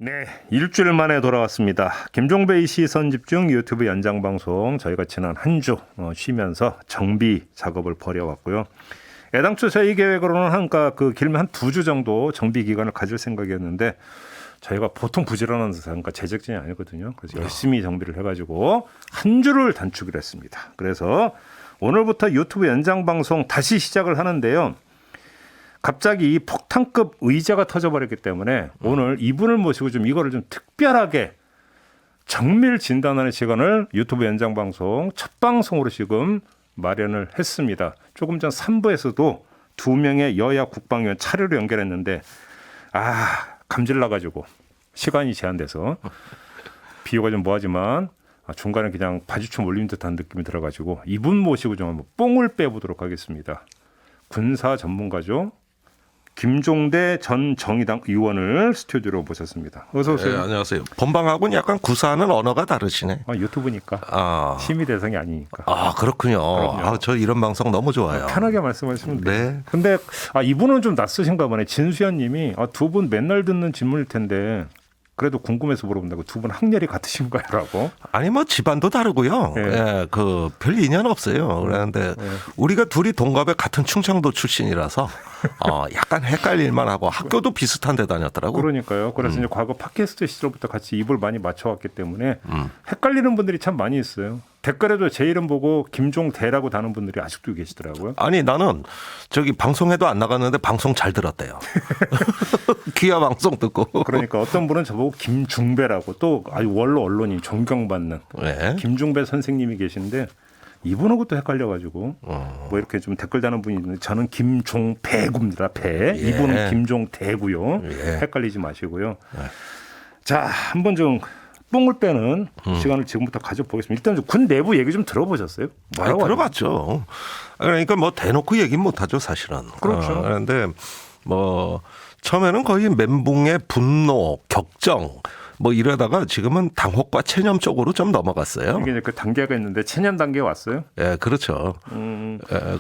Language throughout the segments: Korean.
네, 일주일 만에 돌아왔습니다. 김종배의 시선 집중 유튜브 연장 방송 저희가 지난 한 주 쉬면서 정비 작업을 벌여왔고요. 애당초 저희 계획으로는 길면 한 2주 정도 정비 기간을 가질 생각이었는데 저희가 보통 부지런한 그러니까 제작진이 아니거든요. 그래서 열심히 정비를 해가지고 한 주를 단축을 했습니다. 그래서 오늘부터 유튜브 연장 방송 다시 시작을 하는데요. 갑자기 이 폭탄급 의자가 터져버렸기 때문에 오늘 이분을 모시고 좀 이거를 좀 특별하게 정밀 진단하는 시간을 유튜브 연장 방송 첫 방송으로 지금 마련을 했습니다. 조금 전 3부에서도 2명의 여야 국방위원 차례로 연결했는데 감질나가지고 시간이 제한돼서 비유가 좀 뭐하지만 중간에 그냥 바지춤 올린 듯한 느낌이 들어가지고 이분 모시고 좀 한번 뽕을 빼보도록 하겠습니다. 군사 전문가죠. 김종대 전 정의당 의원을 스튜디오로 모셨습니다. 어서 오세요. 네, 안녕하세요. 본방하고는 약간 구사하는 언어가 다르시네. 유튜브니까. 심의 대상이 아니니까. 그렇군요. 저 이런 방송 너무 좋아요. 편하게 말씀하시면 돼요. 네. 근데 이분은 좀 낯서신가 보네. 진수현 님이 두 분 맨날 듣는 질문일 텐데 그래도 궁금해서 물어본다고 두 분 학렬이 같으신가요? 라고. 아니 뭐 집안도 다르고요. 네. 예, 별 인연 없어요. 그런데 우리가 둘이 동갑에 같은 충청도 출신이라서 약간 헷갈릴만 하고 학교도 비슷한 데 다녔더라고. 그러니까요. 그래서 이제 과거 팟캐스트 시절부터 같이 입을 많이 맞춰왔기 때문에 헷갈리는 분들이 참 많이 있어요. 댓글에도 제 이름 보고 김종대라고 다는 분들이 아직도 계시더라고요. 아니 나는 저기 방송에도 안 나갔는데 방송 잘 들었대요. 귀하 방송 듣고. 그러니까 어떤 분은 저보고 김중배라고 또 아주 원로 언론인 존경받는 네. 김중배 선생님이 계신데 이분하고 또 헷갈려가지고 뭐 이렇게 좀 댓글 다는 분이 있는데 저는 김종배구입니다. 배. 예. 이분은 김종대고요. 예. 헷갈리지 마시고요. 자, 한번 좀 뽕을 빼는 시간을 지금부터 가져보겠습니다. 일단 좀 군 내부 얘기 좀 들어보셨어요? 뭐라고 들어봤죠. 그러니까 뭐 대놓고 얘기는 못하죠 사실은. 그렇죠. 그런데 뭐 처음에는 거의 멘붕의 분노, 격정 뭐 이러다가 지금은 당혹과 체념 쪽으로 좀 넘어갔어요. 이게 그 단계가 있는데 체념 단계 왔어요? 예, 그렇죠.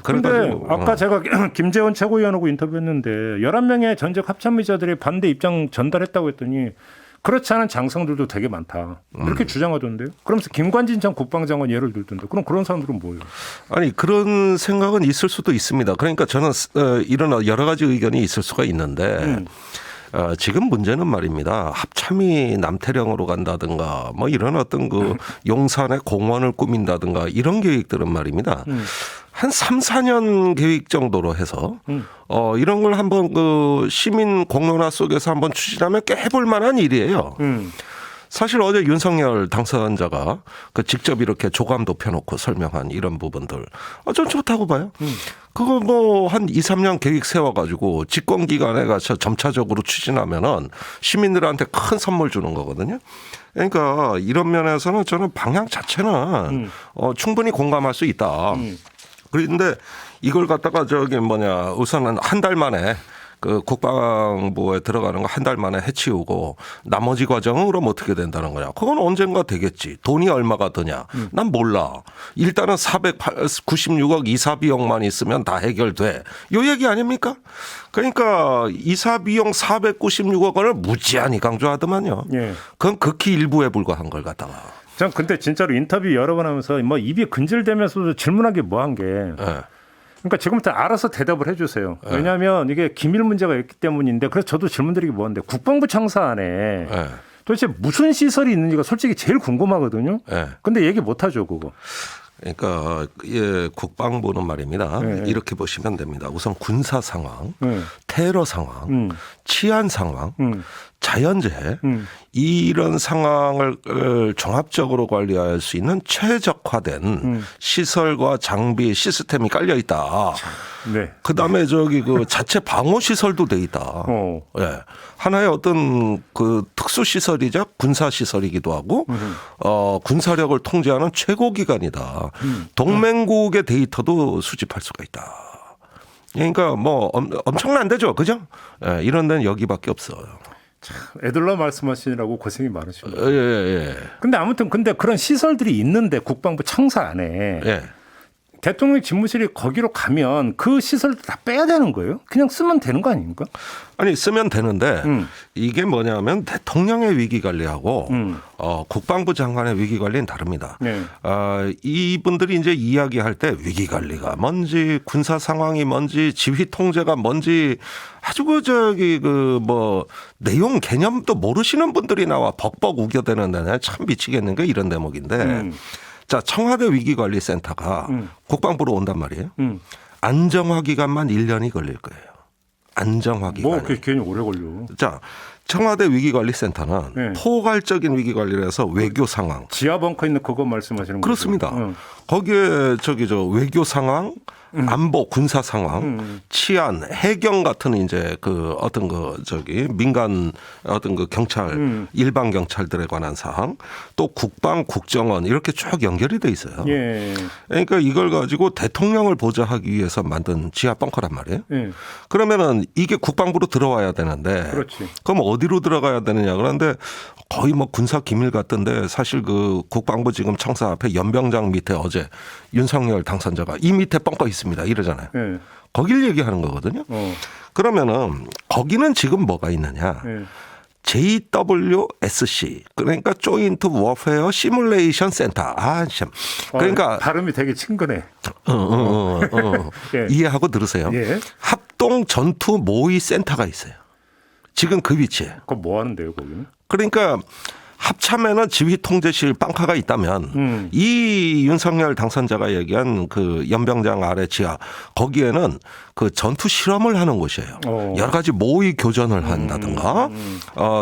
그런데 아까 제가 김재원 최고위원하고 인터뷰했는데 11명의 전직 합참의자들이 반대 입장 전달했다고 했더니 그렇지 않은 장성들도 되게 많다. 이렇게 주장하던데요. 그러면서 김관진 전 국방장관 예를 들던데. 그럼 그런 사람들은 뭐예요? 아니 그런 생각은 있을 수도 있습니다. 그러니까 저는 이런 여러 가지 의견이 있을 수가 있는데 지금 문제는 말입니다. 합참이 남태령으로 간다든가 뭐 이런 어떤 그 용산의 공원을 꾸민다든가 이런 계획들은 말입니다. 한 3, 4년 계획 정도로 해서 이런 걸 한번 그 시민 공론화 속에서 한번 추진하면 꽤 해볼 만한 일이에요. 사실 어제 윤석열 당선자가 그 직접 이렇게 조감도 펴놓고 설명한 이런 부분들 좀 좋다고 봐요. 그거 뭐 한 2, 3년 계획 세워가지고 집권 기간에 가서 점차적으로 추진하면은 시민들한테 큰 선물 주는 거거든요. 그러니까 이런 면에서는 저는 방향 자체는 충분히 공감할 수 있다. 그런데 이걸 갖다가 우선은 한 달 만에 그 국방부에 들어가는 거 한 달 만에 해치우고 나머지 과정은 그럼 어떻게 된다는 거냐. 그건 언젠가 되겠지. 돈이 얼마가 드냐. 난 몰라. 일단은 496억 이사 비용만 있으면 다 해결돼. 요 얘기 아닙니까? 그러니까 이사 비용 496억 원을 무지하니 강조하더만요. 예. 그건 극히 일부에 불과한 걸 갖다가. 전 근데 진짜로 인터뷰 여러 번 하면서 뭐 입이 근질대면서도 질문한 게 뭐한 게 그러니까 지금부터 알아서 대답을 해 주세요. 왜냐하면 이게 기밀 문제가 있기 때문인데 그래서 저도 질문드리기 뭐한데 국방부 청사 안에 도대체 무슨 시설이 있는지가 솔직히 제일 궁금하거든요. 근데 얘기 못 하죠, 그거. 그러니까 국방부는 말입니다. 이렇게 보시면 됩니다. 우선 군사 상황, 테러 상황, 치안 상황, 자연재해 이런 상황을 종합적으로 관리할 수 있는 최적화된 시설과 장비 시스템이 깔려 있다. 네. 그다음에 그 자체 방어 시설도 돼 있다. 예. 하나의 어떤 그 특수 시설이자 군사 시설이기도 하고 군사력을 통제하는 최고 기관이다. 동맹국의 데이터도 수집할 수가 있다. 그러니까 뭐 엄청난 데죠, 그죠? 예, 이런 데는 여기밖에 없어요. 애들러 말씀하시느라고 고생이 많으십니다. 예. 근데 아무튼 그런 시설들이 있는데 국방부 청사 안에 대통령 집무실이 거기로 가면 그 시설도 다 빼야 되는 거예요? 그냥 쓰면 되는 거 아닙니까? 아니 쓰면 되는데 이게 뭐냐면 대통령의 위기 관리하고 국방부 장관의 위기 관리는 다릅니다. 네. 이분들이 이제 이야기할 때 위기 관리가 뭔지 군사 상황이 뭔지 지휘 통제가 뭔지 아주 뭐 내용 개념도 모르시는 분들이 나와 벅벅 우겨대는데 참 미치겠는 게 이런 대목인데 자 청와대 위기관리센터가 국방부로 온단 말이에요. 안정화 기간만 1년이 걸릴 거예요. 안정화 기간. 뭐 그게 괜히 오래 걸려. 자, 청와대 위기관리센터는 네. 포괄적인 위기관리를 해서 외교 상황. 지하 벙커 있는 그거 말씀하시는 거죠? 그렇습니다. 거기에 외교 상황, 안보, 군사 상황, 치안, 해경 같은 이제 그 어떤 민간 어떤 그 경찰, 일반 경찰들에 관한 사항, 또 국방, 국정원 이렇게 쭉 연결이 돼 있어요. 예. 그러니까 이걸 가지고 대통령을 보좌하기 위해서 만든 지하 벙커란 말이에요. 예. 그러면은 이게 국방부로 들어와야 되는데, 그렇지. 그럼 어디로 들어가야 되느냐? 그런데 거의 뭐 군사 기밀 같던데 사실 그 국방부 지금 청사 앞에 연병장 밑에 어제 윤석열 당선자가 이 밑에 벙커 있습니다 이러잖아요. 예. 거길 얘기하는 거거든요. 그러면은 거기는 지금 뭐가 있느냐? 예. JWSC 그러니까 조인트 워페어 시뮬레이션 센터. 아 참. 그러니까 발음이 되게 친근해. 예. 이해하고 들으세요. 예. 합동 전투 모의 센터가 있어요. 지금 그 위치에. 그럼 뭐 하는데요, 거기는? 그러니까 합참에는 지휘 통제실 벙커가 있다면 이 윤석열 당선자가 얘기한 그 연병장 아래 지하 거기에는 그 전투 실험을 하는 곳이에요. 여러 가지 모의 교전을 한다든가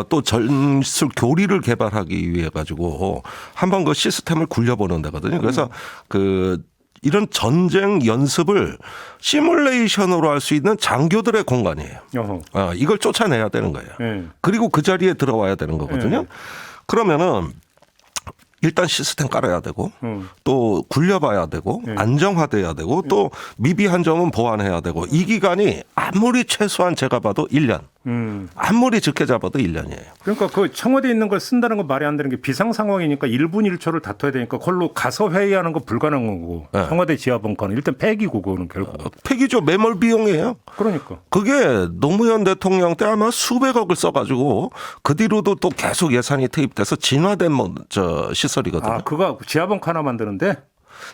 또 전술 교리를 개발하기 위해 가지고 한번 그 시스템을 굴려보는 데거든요. 그래서 이런 전쟁 연습을 시뮬레이션으로 할 수 있는 장교들의 공간이에요. 이걸 쫓아내야 되는 거예요. 그리고 그 자리에 들어와야 되는 거거든요. 그러면은 일단 시스템 깔아야 되고 또 굴려봐야 되고 안정화돼야 되고 또 미비한 점은 보완해야 되고 이 기간이 아무리 최소한 제가 봐도 1년. 아무리 적게 잡아도 1년이에요. 그러니까 그 청와대에 있는 걸 쓴다는 건 말이 안 되는 게 비상 상황이니까 1분 1초를 다퉈야 되니까 그걸로 가서 회의하는 거 불가능한 거고 네. 청와대 지하 벙커는 일단 폐기고 그거는 결국. 폐기죠. 매몰 비용이에요. 그러니까. 그게 노무현 대통령 때 아마 수백억을 써가지고 그 뒤로도 또 계속 예산이 투입돼서 진화된 시설이거든요. 아, 그거 지하 벙커 하나 만드는데?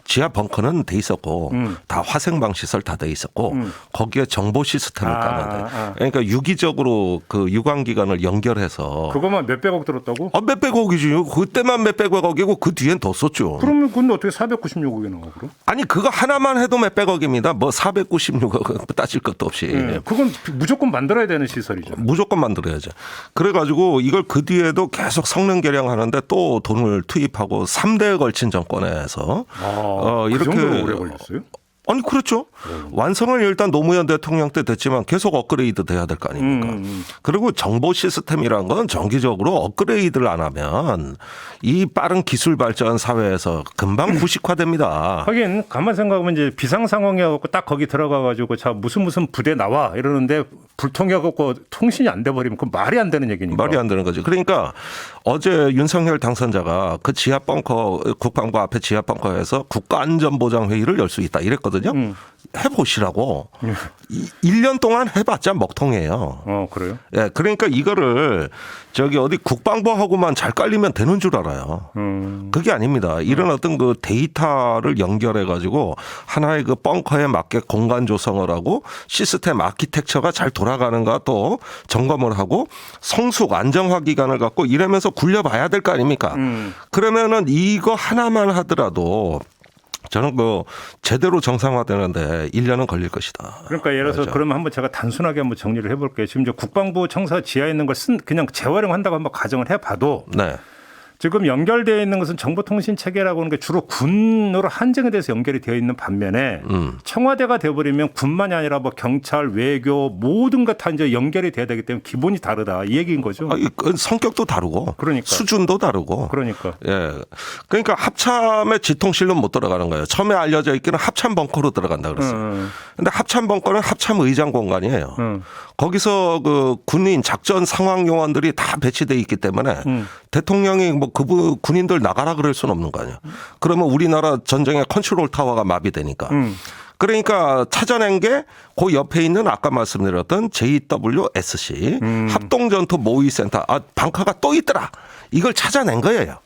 지하 벙커는 돼 있었고 다 화생방 시설 다 돼 있었고 거기에 정보 시스템을 까는데 그러니까 유기적으로 그 유관 기관을 연결해서 그것만 몇백억 들었다고? 몇백억이죠. 그때만 몇백억이고 그 뒤엔 더 썼죠. 그러면 근데 어떻게 496억이 나와 그럼? 아니 그거 하나만 해도 몇백억입니다. 뭐 496억 따질 것도 없이. 그건 무조건 만들어야 되는 시설이죠. 무조건 만들어야죠. 그래가지고 이걸 그 뒤에도 계속 성능 개량하는데 또 돈을 투입하고 3대에 걸친 정권에서 그 정도로 오래 걸렸어요? 아니 그렇죠. 완성은 일단 노무현 대통령 때 됐지만 계속 업그레이드 돼야 될 거 아닙니까? 그리고 정보 시스템이란 건 정기적으로 업그레이드를 안 하면 이 빠른 기술 발전 사회에서 금방 부식화됩니다. 하긴 가만 생각하면 이제 비상 상황이어갖고 딱 거기 들어가가지고 자 무슨 부대 나와 이러는데 불통해갖고 통신이 안 돼버리면 그 말이 안 되는 얘기니까. 말이 안 되는 거죠. 그러니까 어제 윤석열 당선자가 그 지하 벙커 국방부 앞에 지하 벙커에서 국가안전보장회의를 열 수 있다 이랬거든요. 해보시라고. 1년 동안 해봤자 먹통이에요. 그래요? 예, 그러니까 이거를 어디 국방부하고만 잘 깔리면 되는 줄 알아요. 그게 아닙니다. 이런 어떤 그 데이터를 연결해 가지고 하나의 그 벙커에 맞게 공간 조성을 하고 시스템 아키텍처가 잘 돌아가는가 또 점검을 하고 성숙 안정화 기간을 갖고 이러면서 굴려봐야 될 거 아닙니까? 그러면은 이거 하나만 하더라도 저는 제대로 정상화되는데 1년은 걸릴 것이다. 그러니까 예를 들어서 그러면 한번 제가 단순하게 한번 정리를 해볼게요. 지금 이제 국방부 청사 지하에 있는 걸 그냥 재활용한다고 한번 가정을 해봐도 네. 지금 연결되어 있는 것은 정보통신 체계라고 하는 게 주로 군으로 한정이 돼서 연결이 되어 있는 반면에 청와대가 돼버리면 군만이 아니라 뭐 경찰, 외교 모든 것 다 이제 연결이 돼야 되기 때문에 기본이 다르다 이 얘기인 거죠. 성격도 다르고, 그러니까. 수준도 다르고. 그러니까. 예, 그러니까 합참의 지통실로 못 들어가는 거예요. 처음에 알려져 있기는 합참 벙커로 들어간다 그랬어요. 그런데 합참 벙커는 합참 의장 공간이에요. 거기서 그 군인 작전 상황 요원들이 다 배치돼 있기 때문에 대통령이 뭐 그 군인들 나가라 그럴 수는 없는 거 아니야. 그러면 우리나라 전쟁의 컨트롤 타워가 마비되니까. 그러니까 찾아낸 게 그 옆에 있는 아까 말씀드렸던 JWSC 합동전투 모의센터. 아, 방카가 또 있더라. 이걸 찾아낸 거예요.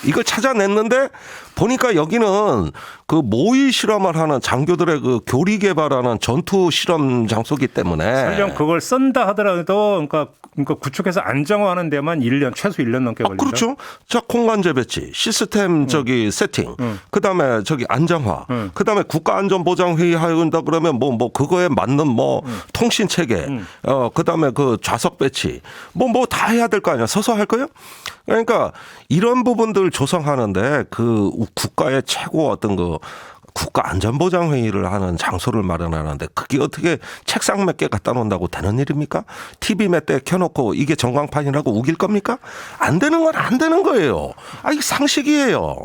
이걸 찾아냈는데 보니까 여기는 그 모의 실험을 하는 장교들의 그 교리 개발하는 전투 실험 장소기 때문에 설령 그걸 쓴다 하더라도 그러니까 구축해서 안정화하는 데만 1년 최소 1년 넘게 걸린다. 그렇죠. 자, 공간제 배치, 시스템 세팅, 그다음에 안정화, 그다음에 국가안전보장회의 한다 그러면 뭐 그거에 맞는 통신 체계, 그다음에 그 좌석 배치, 뭐 다 해야 될 거 아니야. 서서 할 거예요? 그러니까 이런 부분들 조성하는데 그 국가의 최고 어떤 그 국가안전보장회의를 하는 장소를 마련하는데 그게 어떻게 책상 몇 개 갖다 놓는다고 되는 일입니까? TV 몇 대 켜놓고 이게 전광판이라고 우길 겁니까? 안 되는 건 안 되는 거예요. 아, 이게 상식이에요.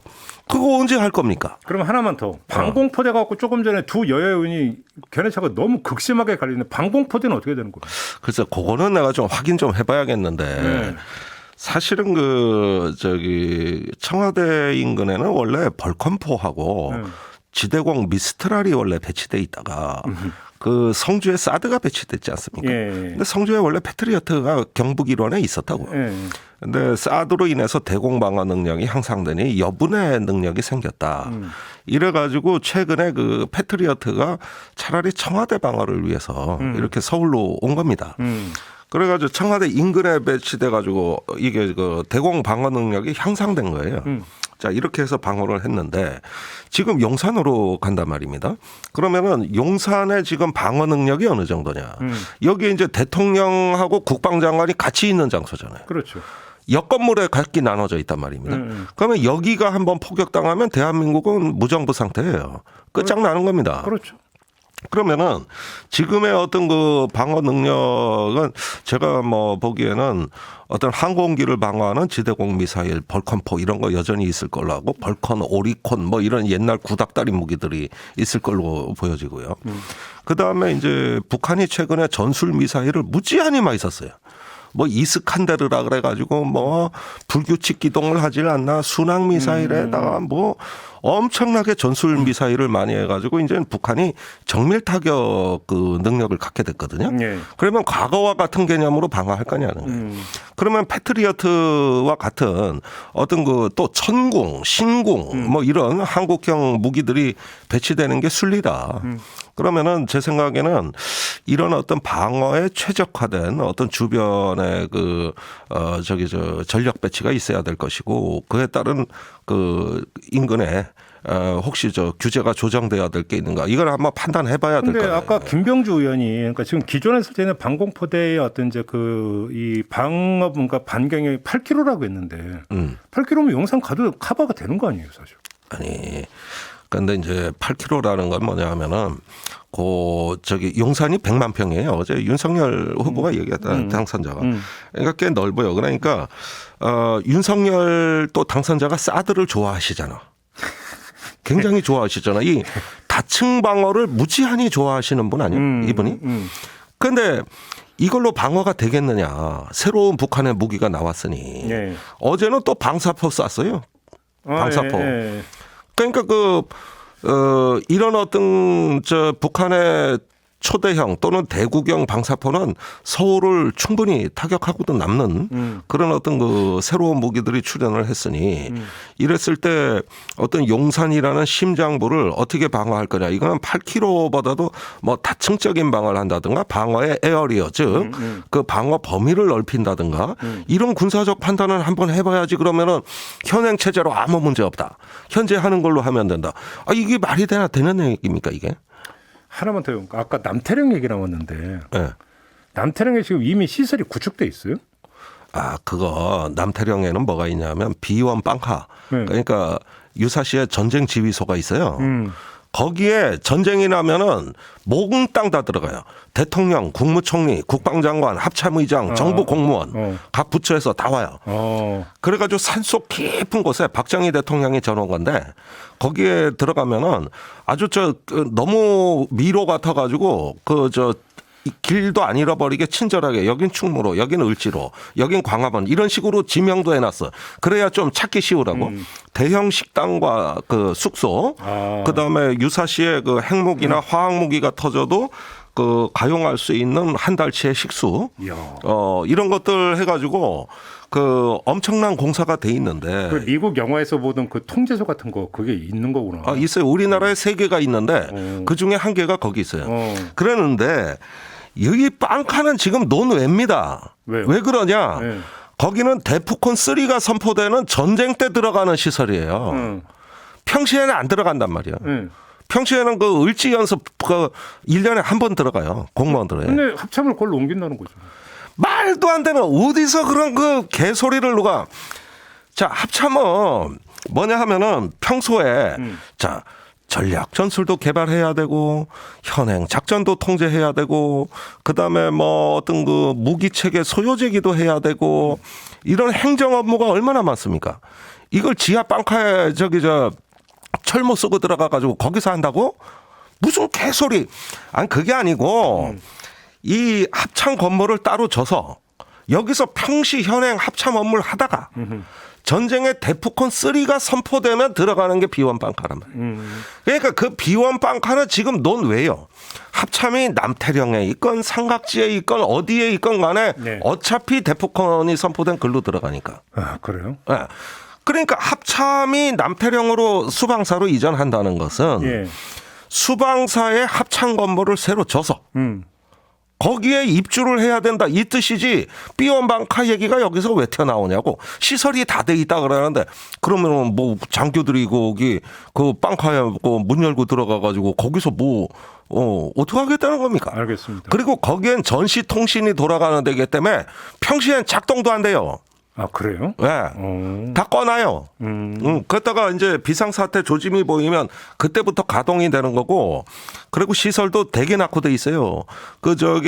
그거 언제 할 겁니까? 그럼 하나만 더. 방공포대 갖고 조금 전에 두 여야 의원이 견해차가 너무 극심하게 갈리는데 방공포대는 어떻게 되는 거예요? 글쎄, 그거는 내가 좀 확인 좀 해봐야겠는데 사실은 청와대 인근에는 원래 벌컨포하고 지대공 미스트랄이 원래 배치돼 있다가 그 성주에 사드가 배치됐지 않습니까? 근데 성주에 원래 패트리어트가 경북 일원에 있었다고. 근데 사드로 인해서 대공 방어 능력이 향상되니 여분의 능력이 생겼다. 이래가지고 최근에 그 패트리어트가 차라리 청와대 방어를 위해서 이렇게 서울로 온 겁니다. 그래가지고 청와대 인근에 배치돼가지고 이게 그 대공 방어 능력이 향상된 거예요. 자, 이렇게 해서 방어를 했는데 지금 용산으로 간단 말입니다. 그러면은 용산의 지금 방어 능력이 어느 정도냐. 여기 이제 대통령하고 국방장관이 같이 있는 장소잖아요. 그렇죠. 옆 건물에 각기 나눠져 있단 말입니다. 그러면 여기가 한번 포격당하면 대한민국은 무정부 상태예요. 끝장나는 겁니다. 그렇죠. 그러면은 지금의 어떤 그 방어 능력은 제가 보기에는 어떤 항공기를 방어하는 지대공 미사일, 벌컨포 이런 거 여전히 있을 걸로 하고 벌컨, 오리콘 이런 옛날 구닥다리 무기들이 있을 걸로 보여지고요. 그다음에 이제 북한이 최근에 전술 미사일을 무지한히 많이 썼어요. 이스칸데르라 그래가지고 불규칙 기동을 하질 않나 순항 미사일에다가 엄청나게 전술 미사일을 많이 해가지고 이제 북한이 정밀 타격 그 능력을 갖게 됐거든요. 그러면 과거와 같은 개념으로 방어할 거냐는 거예요. 그러면 패트리어트와 같은 어떤 그 또 천궁, 신궁 이런 한국형 무기들이 배치되는 게 순리다. 그러면은 제 생각에는 이런 어떤 방어에 최적화된 어떤 주변의 전력 배치가 있어야 될 것이고 그에 따른 그 인근에 혹시 규제가 조정돼야 될 게 있는가 이걸 한번 판단해 봐야 될 거예요. 근데 아까 김병주 의원이 그러니까 지금 기존에 쓸 때는 방공포대의 어떤 이제 이 방어 반경이 8km라고 했는데 8km면 용산 가도 커버가 되는 거 아니에요, 사실? 아니. 근데 이제 8km라는 건 뭐냐 하면은 용산이 100만 평이에요. 어제 윤석열 후보가 얘기했다 당선자가. 그러니까 꽤 넓어요. 그러니까 윤석열 또 당선자가 사드를 좋아하시잖아. 굉장히 좋아하시잖아. 이 다층 방어를 무지한히 좋아하시는 분 아니에요? 이분이? 그런데 이걸로 방어가 되겠느냐. 새로운 북한의 무기가 나왔으니. 어제는 또 방사포 쐈어요. 방사포. 그러니까 이런 어떤 북한의 초대형 또는 대구경 방사포는 서울을 충분히 타격하고도 남는 그런 어떤 그 새로운 무기들이 출현을 했으니 이랬을 때 어떤 용산이라는 심장부를 어떻게 방어할 거냐. 이거는 8km보다도 다층적인 방어를 한다든가 방어의 에어리어 즉 그 방어 범위를 넓힌다든가 이런 군사적 판단을 한번 해봐야지. 그러면은 현행 체제로 아무 문제 없다. 현재 하는 걸로 하면 된다. 아, 이게 말이 되는 얘기입니까 이게? 하나만 더 아까 남태령 얘기 나왔는데 남태령에 지금 이미 시설이 구축돼 있어요? 아, 그거 남태령에는 뭐가 있냐면 B1 빵카 그러니까 유사시에 전쟁 지휘소가 있어요. 거기에 전쟁이 나면은 몽땅 다 들어가요. 대통령, 국무총리, 국방장관, 합참의장, 정부 공무원 각 부처에서 다 와요. 그래가지고 산속 깊은 곳에 박정희 대통령이 전원 건데 거기에 들어가면은 아주 너무 미로 같아가지고 이 길도 안 잃어버리게 친절하게 여긴 충무로, 여긴 을지로, 여긴 광화문 이런 식으로 지명도 해놨어. 그래야 좀 찾기 쉬우라고. 대형 식당과 그 숙소, 그다음에 유사시에 그 핵무기나 화학무기가 터져도 그 가용할 수 있는 한 달치의 식수, 이런 것들 해가지고 그 엄청난 공사가 돼 있는데. 그 미국 영화에서 보던 그 통제소 같은 거 그게 있는 거구나. 아, 있어요. 우리나라에 3개가 있는데 그 중에 1개가 거기 있어요. 그러는데 여기 빵카는 지금 논외입니다. 왜요? 왜 그러냐? 네. 거기는 데프콘 3가 선포되는 전쟁 때 들어가는 시설이에요. 평시에는 안 들어간단 말이에요. 평시에는 그 을지 연습 그 1년에 한 번 들어가요. 공무원들은. 근데 합참을 그걸로 옮긴다는 거죠. 말도 안 되는 어디서 그런 그 개소리를 누가. 자, 합참은 뭐냐 하면은 평소에 자, 전략 전술도 개발해야 되고 현행 작전도 통제해야 되고 그다음에 뭐 어떤 그 무기 체계 소요 제기도 해야 되고 이런 행정 업무가 얼마나 많습니까? 이걸 지하 빵카에 철모 쓰고 들어가 가지고 거기서 한다고? 무슨 개소리. 아니 그게 아니고 이 합참 건물을 따로 줘서 여기서 평시 현행 합참 업무를 하다가 전쟁의 데프콘 3가 선포되면 들어가는 게 비원 빵카란 말이에요. 그러니까 그 비원 빵카는 지금 논외요. 합참이 남태령에 있건 삼각지에 있건 어디에 있건 간에 네. 어차피 데프콘이 선포된 글로 들어가니까. 아, 그래요? 네. 그러니까 합참이 남태령으로 수방사로 이전한다는 것은 예. 수방사의 합참 건물을 새로 줘서 거기에 입주를 해야 된다 이 뜻이지. 비원방카 얘기가 여기서 왜 튀어나오냐고. 시설이 다 돼 있다 그러는데 그러면 뭐 장교들이 거기 그 빵카에 문 열고 들어가 가지고 거기서 뭐 어떻게 하겠다는 겁니까? 알겠습니다. 그리고 거기엔 전시 통신이 돌아가는 데기 때문에 평시엔 작동도 안 돼요. 아, 그래요? 네. 다 꺼놔요. 그러다가 이제 비상사태 조짐이 보이면 그때부터 가동이 되는 거고, 그리고 시설도 되게 낳고 돼 있어요.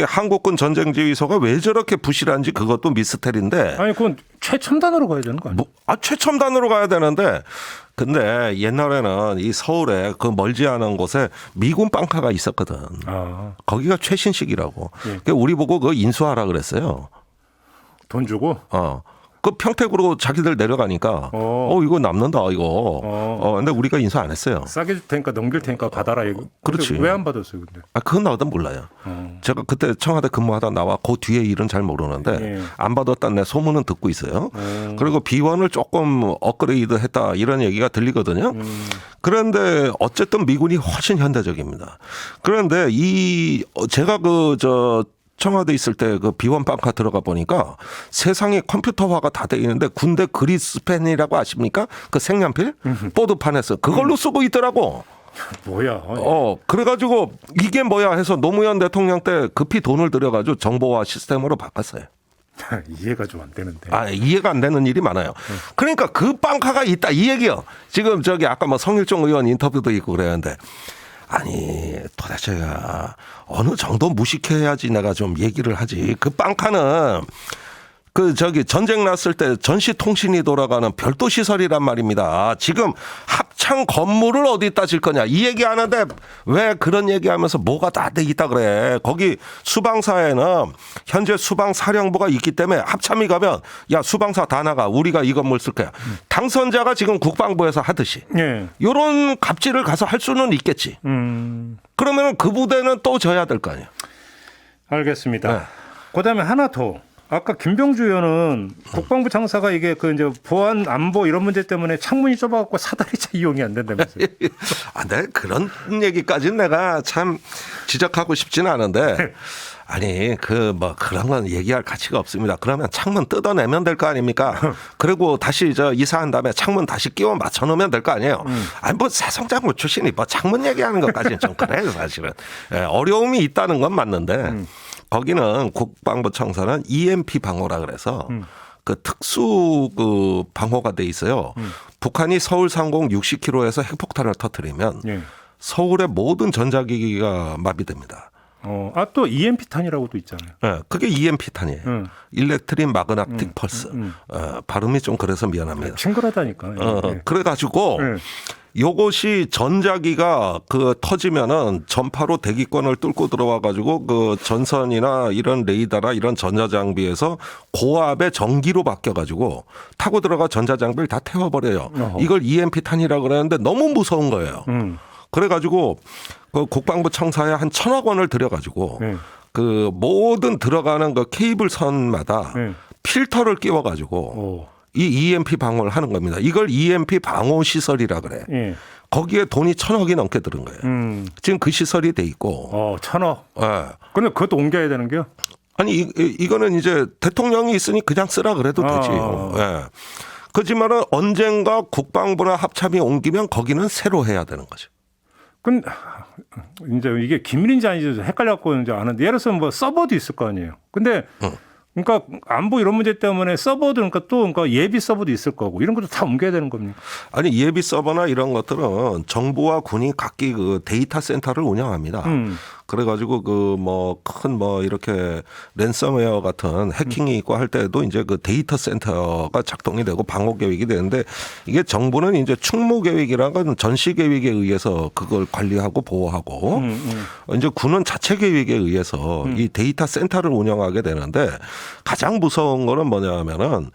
한국군 전쟁지휘소가 왜 저렇게 부실한지 그것도 미스터리인데. 아니, 그건 최첨단으로 가야 되는 거 아니에요? 최첨단으로 가야 되는데. 근데 옛날에는 이 서울에 그 멀지 않은 곳에 미군 빵카가 있었거든. 아. 거기가 최신식이라고. 예. 그러니까 우리 보고 그거 인수하라 그랬어요. 돈 주고? 그 평택으로 자기들 내려가니까 이거 남는다 이거. 근데 우리가 인수 안 했어요. 싸게 줄 테니까 넘길 테니까 받아라 이거. 그렇지. 왜 안 받았어요, 근데? 그건 나도 몰라요. 제가 그때 청와대 근무하다 나와 그 뒤에 일은 잘 모르는데 예. 안 받았다는 내 소문은 듣고 있어요. 그리고 비원을 조금 업그레이드 했다 이런 얘기가 들리거든요. 그런데 어쨌든 미군이 훨씬 현대적입니다. 그런데 제가 청와대 있을 때 그 비원 빵카 들어가 보니까 세상에 컴퓨터화가 다 돼 있는데 군대 그리스펜이라고 아십니까? 그 색연필 보드판에서 그걸로 쓰고 있더라고. 뭐야? 그래가지고 이게 뭐야 해서 노무현 대통령 때 급히 돈을 들여가지고 정보화 시스템으로 바꿨어요. 이해가 좀 안 되는데. 이해가 안 되는 일이 많아요. 그러니까 그 빵카가 있다 이 얘기요. 지금 아까 뭐 성일종 의원 인터뷰도 있고 그랬는데. 아니 도대체 어느 정도 무식해야지 내가 좀 얘기를 하지. 그 빵카는 전쟁 났을 때 전시 통신이 돌아가는 별도 시설이란 말입니다. 지금 합참 건물을 어디다 질 거냐 이 얘기하는데 왜 그런 얘기하면서 뭐가 다 돼 있다 그래. 거기 수방사에는 현재 수방사령부가 있기 때문에 합참이 가면 야 수방사 다 나가 우리가 이 건물 쓸 거야. 당선자가 지금 국방부에서 하듯이 이런 갑질을 가서 할 수는 있겠지. 그러면 그 부대는 또 져야 될 거 아니에요. 알겠습니다. 네. 그다음에 하나 더. 아까 김병주 의원은 국방부 장사가 이게 이제 보안 안보 이런 문제 때문에 창문이 좁아갖고 사다리차 이용이 안 된다면서요? 네, 그런 얘기까지는 내가 참 지적하고 싶지는 않은데 아니 그런 건 얘기할 가치가 없습니다. 그러면 창문 뜯어내면 될 거 아닙니까? 그리고 다시 이사한 다음에 창문 다시 끼워 맞춰 놓으면 될 거 아니에요. 아니 새성장군 출신이 창문 얘기하는 것까지는 좀 그래요 사실은. 어려움이 있다는 건 맞는데. 거기는 국방부 청사는 EMP 방호라 그래서 그 특수 방호가 돼 있어요. 북한이 서울 상공 60km에서 핵폭탄을 터뜨리면 서울의 모든 전자기기가 마비됩니다. 또 EMP탄이라고도 있잖아요. 네, 그게 EMP탄이에요. 일렉트릭 마그네틱 펄스. 발음이 좀 그래서 미안합니다. 친근하다니까. 그래가지고 요것이 전자기가 그 터지면은 전파로 대기권을 뚫고 들어와 가지고 그 전선이나 이런 레이더나 이런 전자장비에서 고압의 전기로 바뀌어 가지고 타고 들어가 전자장비를 다 태워버려요. 어허. 이걸 EMP 탄이라고 그러는데 너무 무서운 거예요. 그래 가지고 그 국방부 청사에 한 1,000억 원을 들여 가지고 그 모든 들어가는 그 케이블 선마다 필터를 끼워 가지고 이 EMP 방어를 하는 겁니다. 이걸 EMP 방어 시설이라 그래. 예. 거기에 돈이 1,000억이 넘게 들은 거예요. 지금 그 시설이 돼 있고. 1,000억. 예. 근데 그것도 옮겨야 되는 게요? 아니 이거는 이제 대통령이 있으니 그냥 쓰라 그래도 되지. 예. 그렇지만은 언젠가 국방부나 합참이 옮기면 거기는 새로 해야 되는 거죠. 근데 이제 이게 기밀인지 아닌지 헷갈려갖고 이제 아는데 예를 들어서 뭐 서버도 있을 거 아니에요. 근데 그러니까 안보 이런 문제 때문에 서버도 그러니까 예비 서버도 있을 거고 이런 것도 다 옮겨야 되는 겁니까? 아니 예비 서버나 이런 것들은 정부와 군이 각기 그 데이터 센터를 운영합니다. 그래가지고 그 뭐 큰 뭐 이렇게 랜섬웨어 같은 해킹이 있고 할 때도 이제 그 데이터 센터가 작동이 되고 방어 계획이 되는데 이게 정부는 이제 충무 계획이라는 건 전시 계획에 의해서 그걸 관리하고 보호하고 이제 군은 자체 계획에 의해서 이 데이터 센터를 운영하게 되는데 가장 무서운 거는 뭐냐면은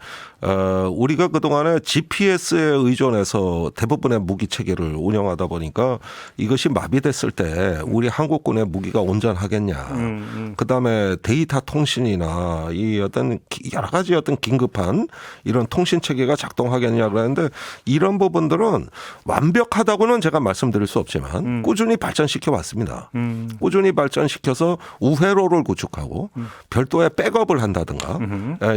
우리가 그동안에 GPS에 의존해서 대부분의 무기 체계를 운영하다 보니까 이것이 마비됐을 때 우리 한국군의 무기가 온전하겠냐. 그다음에 데이터 통신이나 이 어떤 여러 가지 어떤 긴급한 이런 통신 체계가 작동하겠냐 그러는데 이런 부분들은 완벽하다고는 제가 말씀드릴 수 없지만 꾸준히 발전시켜 왔습니다. 꾸준히 발전시켜서 우회로를 구축하고 별도의 백업을 한다든가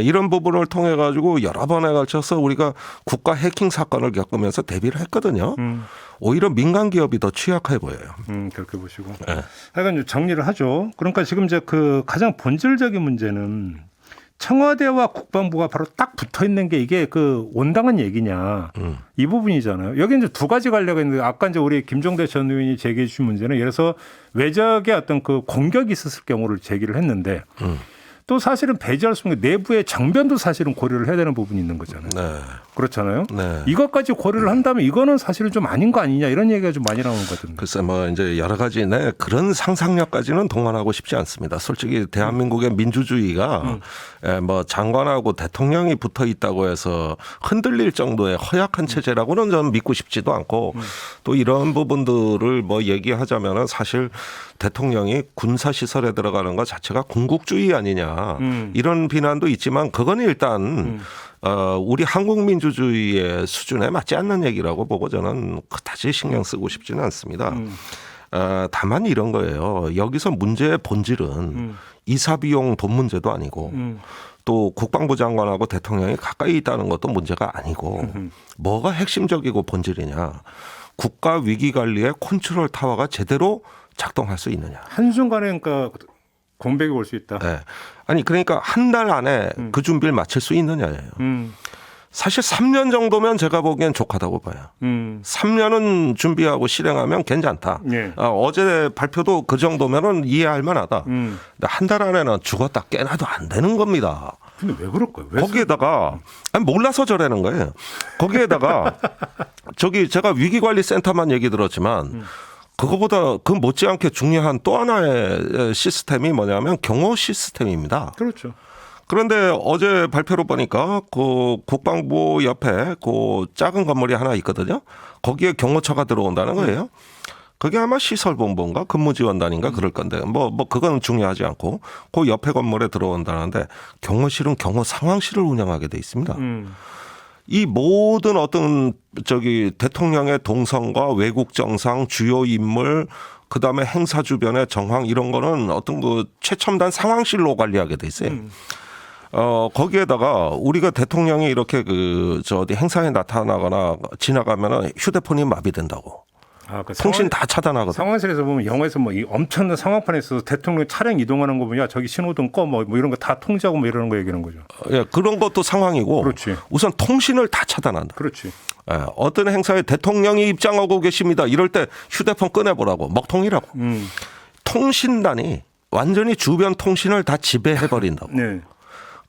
이런 부분을 통해 가지고 여러 번에 걸쳐서 우리가 국가 해킹 사건을 겪으면서 대비를 했거든요. 오히려 민간 기업이 더 취약해 보여요. 그렇게 보시고. 하여간 좀 정리를 하죠. 그러니까 지금 이제 그 가장 본질적인 문제는 청와대와 국방부가 바로 딱 붙어 있는 게 이게 그 온당한 얘기냐 이 부분이잖아요. 여기 이제 두 가지 관례가 있는데 아까 이제 우리 김종대 전 의원이 제기해 주신 문제는 예를 들어서 외적의 어떤 그 공격이 있었을 경우를 제기를 했는데 또 사실은 배제할 수 없는 게 내부의 정변도 사실은 고려를 해야 되는 부분이 있는 거잖아요. 네. 그렇잖아요. 네. 이것까지 고려를 한다면 이거는 사실은 좀 아닌 거 아니냐 이런 얘기가 좀 많이 나오는 거거든요. 글쎄 뭐 이제 여러 가지 그런 상상력까지는 동원하고 싶지 않습니다. 솔직히 대한민국의 민주주의가 뭐 장관하고 대통령이 붙어 있다고 해서 흔들릴 정도의 허약한 체제라고는 저는 믿고 싶지도 않고 또 이런 부분들을 뭐 얘기하자면은 사실 대통령이 군사 시설에 들어가는 것 자체가 군국주의 아니냐 이런 비난도 있지만 그건 일단 우리 한국 민주주의의 수준에 맞지 않는 얘기라고 보고 저는 그다지 신경 쓰고 싶지는 않습니다. 다만 이런 거예요. 여기서 문제의 본질은 이사비용 돈 문제도 아니고 또 국방부 장관하고 대통령이 가까이 있다는 것도 문제가 아니고 뭐가 핵심적이고 본질이냐. 국가 위기관리의 컨트롤 타워가 제대로 작동할 수 있느냐. 한순간에 그러니까 공백이 올 수 있다. 네. 아니 그러니까 한 달 안에 그 준비를 마칠 수 있느냐예요. 사실 3년 정도면 제가 보기엔 족하다고 봐요. 3년은 준비하고 실행하면 괜찮다. 예. 어제 발표도 그 정도면은 이해할 만하다. 근데 한 달 안에는 죽었다 깨나도 안 되는 겁니다. 근데 왜 그럴까요? 왜 거기에다가 아니 몰라서 저라는 거예요. 거기에다가 저기 제가 위기관리센터만 얘기 들었지만 그거보다 그 못지않게 중요한 또 하나의 시스템이 뭐냐면 경호 시스템입니다. 그렇죠. 그런데 어제 발표로 보니까 그 국방부 옆에 그 작은 건물이 하나 있거든요. 거기에 경호처가 들어온다는 거예요. 그게 아마 시설본부인가 근무지원단인가 그럴 건데 뭐 그건 중요하지 않고 그 옆에 건물에 들어온다는데 경호실은 경호 상황실을 운영하게 돼 있습니다. 이 모든 어떤 저기 대통령의 동선과 외국 정상 주요 인물 그다음에 행사 주변의 정황 이런 거는 어떤 그 최첨단 상황실로 관리하게 돼 있어요. 거기에다가 우리가 대통령이 이렇게 그 저 어디 행사에 나타나거나 지나가면은 휴대폰이 마비된다고. 그 통신 다 차단하거든. 상황실에서 보면 영화에서 뭐 이 엄청난 상황판에 있어서 대통령 차량 이동하는 거 보면 야 저기 신호등 꺼 뭐 이런 거 다 통제하고 뭐 이러는 거 얘기하는 거죠. 예, 그런 것도 상황이고. 그렇지. 우선 통신을 다 차단한다. 그렇지. 예, 어떤 행사에 대통령이 입장하고 계십니다. 이럴 때 휴대폰 꺼내보라고 먹통이라고. 통신단이 완전히 주변 통신을 다 지배해 버린다고. 네.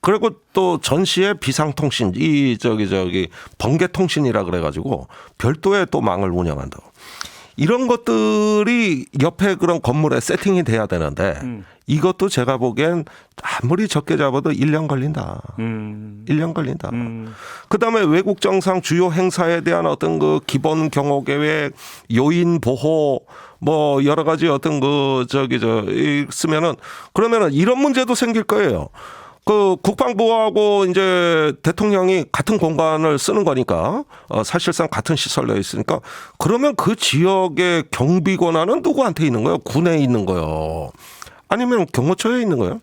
그리고 또 전시에 비상통신 이 저기 번개통신이라 그래가지고 별도의 또 망을 운영한다고. 이런 것들이 옆에 그런 건물에 세팅이 돼야 되는데 이것도 제가 보기엔 아무리 적게 잡아도 1년 걸린다. 1년 걸린다. 그다음에 외국 정상 주요 행사에 대한 어떤 그 기본 경호 계획, 요인 보호 뭐 여러 가지 어떤 그 쓰면은 그러면은 이런 문제도 생길 거예요. 그 국방부하고 이제 대통령이 같은 공간을 쓰는 거니까 사실상 같은 시설로 있으니까 그러면 그 지역의 경비 권한은 누구한테 있는 거예요? 군에 있는 거예요? 아니면 경호처에 있는 거예요?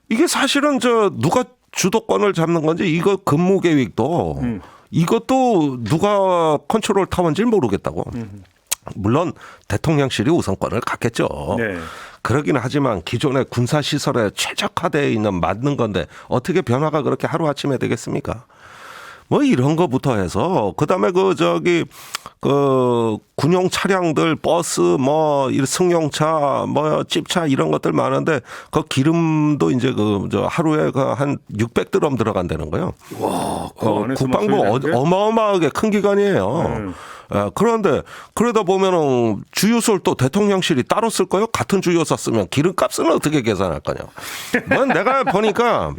이게 사실은 누가 주도권을 잡는 건지 이거 근무 계획도 이것도 누가 컨트롤 타워인지 모르겠다고. 물론 대통령실이 우선권을 갖겠죠. 네. 그러긴 하지만 기존의 군사시설에 최적화되어 있는 맞는 건데 어떻게 변화가 그렇게 하루아침에 되겠습니까? 뭐 이런 거부터 해서 그다음에 그 군용 차량들 버스 뭐 승용차 뭐 찝차 이런 것들 많은데 그 기름도 이제 하루에 한 600드럼 들어간다는 거예요. 와, 국방부 어마어마하게 큰 기관이에요. 그런데 그러다 보면은 주유소를 또 대통령실이 따로 쓸 거예요? 같은 주유소 쓰면 기름값은 어떻게 계산할 거냐? 뭐 내가 보니까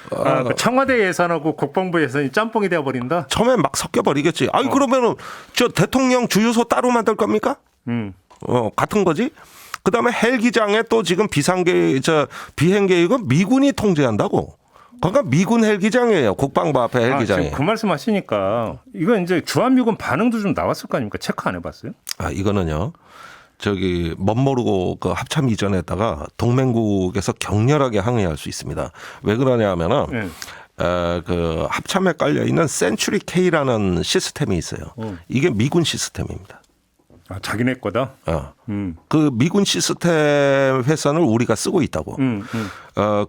그 청와대 예산하고 국방부 예산이 짬뽕이 되어 버린다. 처음에 막 섞여 버리겠지. 아니 그러면은 저 대통령 주유소 따로 만들 겁니까? 같은 거지. 그다음에 헬기장에 또 지금 비행 계획은 미군이 통제한다고. 그러니까 미군 헬기장이에요. 국방부 앞에 헬기장이. 지금 그 말씀하시니까 이거 이제 주한미군 반응도 좀 나왔을 거 아닙니까? 체크 안 해봤어요? 이거는요. 멋모르고 그 합참 이전에다가 동맹국에서 격렬하게 항의할 수 있습니다. 왜 그러냐면은 그 합참에 깔려 있는 센츄리 K라는 시스템이 있어요. 이게 미군 시스템입니다. 자기네 거다. 그 미군 시스템 회선을 우리가 쓰고 있다고.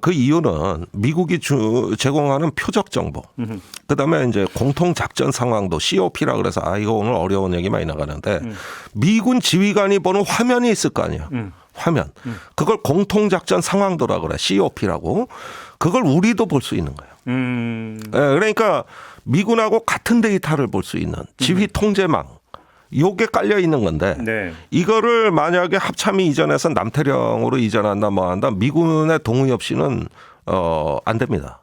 그 이유는 미국이 제공하는 표적 정보. 그다음에 이제 공통 작전 상황도 COP라 그래서 이거 오늘 어려운 얘기 많이 나가는데 미군 지휘관이 보는 화면이 있을 거 아니에요. 화면. 그걸 공통 작전 상황도라 그래. COP라고. 그걸 우리도 볼 수 있는 거예요. 그러니까 미군하고 같은 데이터를 볼 수 있는 지휘 통제망. 요게 깔려 있는 건데 네. 이거를 만약에 합참이 이전해서 남태령으로 이전한다 뭐 한다 미군의 동의 없이는 안 됩니다.